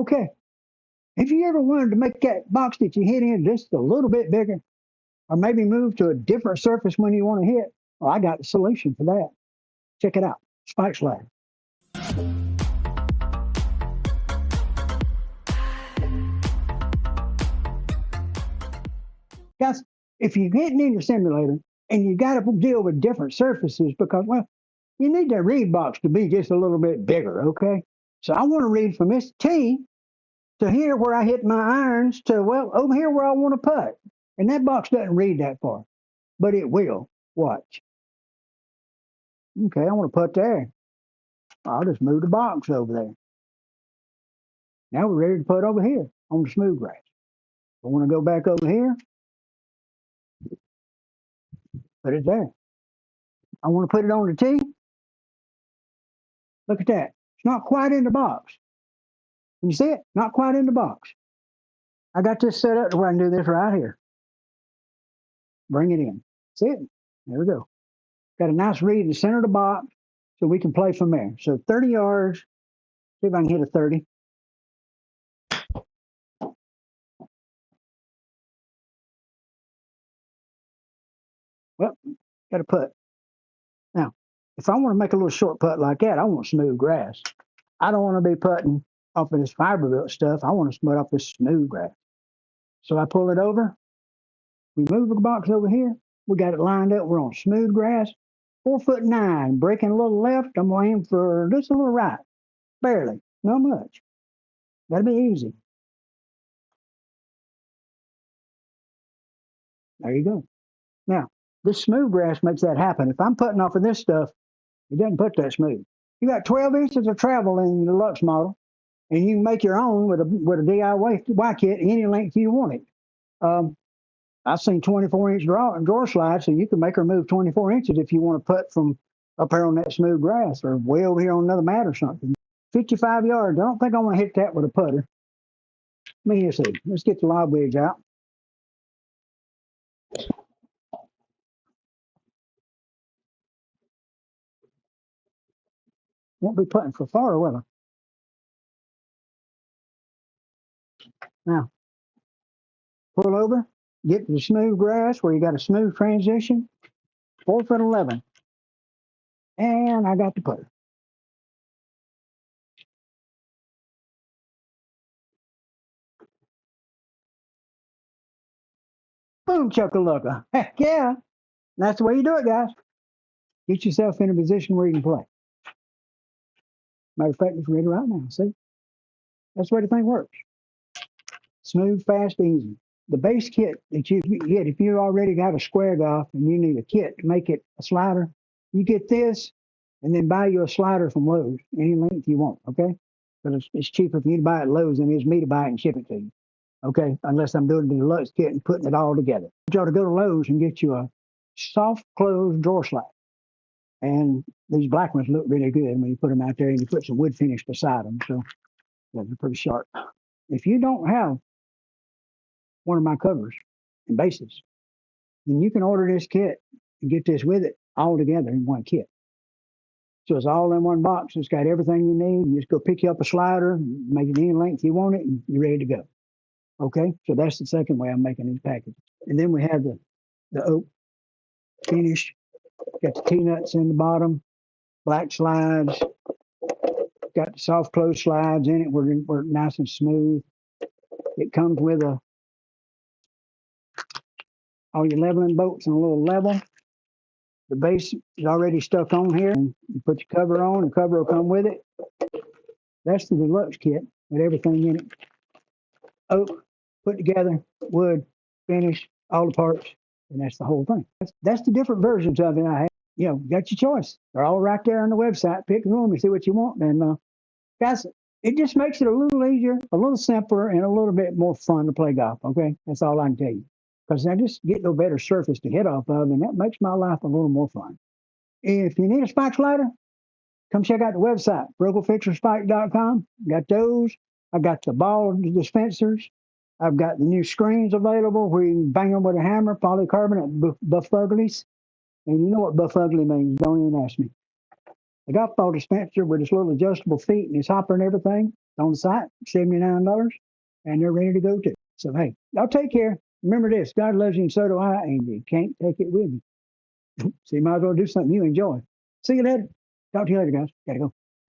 Okay. Have you ever wanted to make that box that you hit in just a little bit bigger, or maybe move to a different surface when you want to hit? Well, I got the solution for that. Check it out. Spike slider. Guys, if you're getting in your simulator and you got to deal with different surfaces because, well, you need that read box to be just a little bit bigger, okay? So I want to read from this T to here where I hit my irons to, well, over here where I want to putt. And that box doesn't read that far, but it will. Watch. Okay, I want to putt there. I'll just move the box over there. Now we're ready to putt over here on the smooth grass. I want to go back over here. Put it there. I want to put it on the tee. Look at that. It's not quite in the box. You see it? Not quite in the box. I got this set up to where I can do this right here. Bring it in. See it? There we go. Got a nice read in the center of the box so we can play from there. So 30 yards. See if I can hit a 30. Well, got to putt. Now, if I want to make a little short putt like that, I want smooth grass. I don't want to be putting off of this fiberbuilt stuff. I want to putt off this smooth grass. So I pull it over. We move the box over here. We got it lined up. We're on smooth grass. 4'9", breaking a little left. I'm going to aim for just a little right. Barely. Not much. That'll be easy. There you go. Now, this smooth grass makes that happen. If I'm putting off of this stuff, it doesn't put that smooth. You got 12 inches of travel in the Deluxe model, and you can make your own with a DIY kit any length you want it. I've seen 24-inch drawer slides, so you can make her move 24 inches if you want to put from up here on that smooth grass or way over here on another mat or something. 55 yards. I don't think I want to hit that with a putter. Let me see. Let's get the lob wedge out. Won't be putting for far, will I? Now, pull over, get to the smooth grass where you got a smooth transition, 4'11". And I got the putter. Boom, chuckalugga. Heck yeah. That's the way you do it, guys. Get yourself in a position where you can play. Matter of fact, it's ready right now. See? That's the way the thing works. Smooth, fast, easy. The base kit that you get, if you already got a square golf and you need a kit to make it a slider, you get this and then buy you a slider from Lowe's, any length you want, okay? But it's cheaper for you to buy it at Lowe's than it is me to buy it and ship it to you, okay? Unless I'm doing the Deluxe kit and putting it all together. You ought to go to Lowe's and get you a soft closed drawer slide. And these black ones look really good when you put them out there and you put some wood finish beside them. So yeah, they're pretty sharp. If you don't have one of my covers and bases, then you can order this kit and get this with it all together in one kit. So it's all in one box. It's got everything you need. You just go pick you up a slider, make it any length you want it, and you're ready to go. Okay, so that's the second way I'm making these packages. And then we have the oak finish. Got the T-nuts in the bottom, black slides. Got the soft close slides in it. We're nice and smooth. It comes with all your leveling bolts and a little level. The base is already stuck on here. And you put your cover on, the cover will come with it. That's the Deluxe kit with everything in it. Oak, put together, wood, finish, all the parts, and that's the whole thing. That's the different versions of it I have. You know, got your choice. They're all right there on the website. Pick the room and see what you want. And guys, it just makes it a little easier, a little simpler, and a little bit more fun to play golf. Okay, that's all I can tell you. Because I just get no better surface to hit off of, and that makes my life a little more fun. If you need a spike slider, come check out the website, frugalfixerspike.com. Got those. I got the ball dispensers. I've got the new screens available where you can bang them with a hammer, polycarbonate buff uglies. And you know what buff ugly means. Don't even ask me. The golf ball dispenser with its little adjustable feet and its hopper and everything, on the site, $79, and they're ready to go too. So hey, y'all take care. Remember this: God loves you, and so do I, and you can't take it with you. So you might as well do something you enjoy. See you later. Talk to you later, guys. Gotta go.